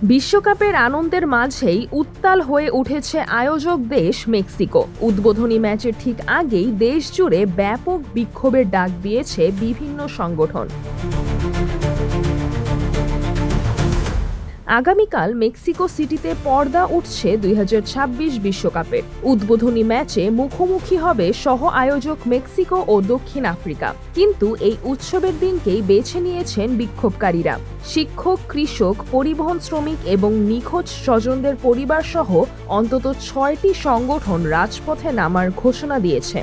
বিশ্বকাপের আনন্দের মাঝেই উত্তাল হয়ে উঠেছে আয়োজক দেশ মেক্সিকো। উদ্বোধনী ম্যাচের ঠিক আগেই দেশ জুড়ে ব্যাপক বিক্ষোভের ডাক দিয়েছে বিভিন্ন সংগঠন। আগামীকাল মেক্সিকো সিটিতে পর্দা উঠছে 2026 বিশ্বকাপের। উদ্বোধনী ম্যাচে মুখোমুখি হবে সহ আয়োজক মেক্সিকো ও দক্ষিণ আফ্রিকা। কিন্তু এই উৎসবের দিনকেই বেছে নিয়েছেন বিক্ষোভকারীরা। শিক্ষক, কৃষক, পরিবহন শ্রমিক এবং নিখোঁজ স্বজনদের পরিবার সহ অন্তত 6টি সংগঠন রাজপথে নামার ঘোষণা দিয়েছে।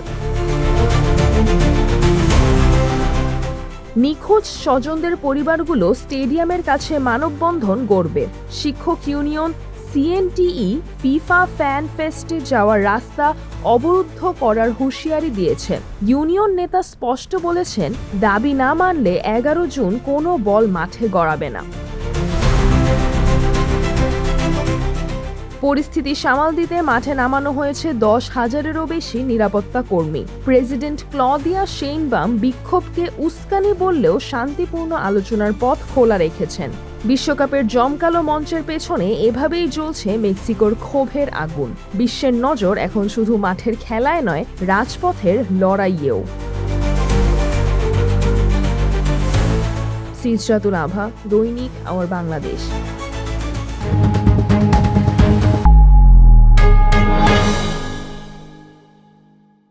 নিখোঁজ স্বজনদের পরিবারগুলো স্টেডিয়ামের কাছে মানববন্ধন গড়বে। শিক্ষক ইউনিয়ন সিএনটিই ফিফা ফ্যান ফেস্টে যাওয়ার রাস্তা অবরুদ্ধ করার হুঁশিয়ারি দিয়েছে। ইউনিয়ন নেতা স্পষ্ট বলেছেন, দাবি না মানলে 11 জুন কোনো বল মাঠে গড়াবে না। পরিস্থিতি সামাল দিতে মাঠে নামানো হয়েছে 10,000-এরও বেশি নিরাপত্তা কর্মী। প্রেসিডেন্ট ক্লদিয়া শেইনবাম বিক্ষোভকে উস্কানি বললেও শান্তিপূর্ণ আলোচনার পথ খোলা রেখেছেন। বিশ্বকাপের জমকালো মঞ্চের পেছনে এভাবেই জ্বলছে মেক্সিকোর ক্ষোভের আগুন। বিশ্বের নজর এখন শুধু মাঠের খেলায় নয়, রাজপথের লড়াইয়েও। সিজরাতুল আভা, দৈনিক আমার বাংলাদেশ।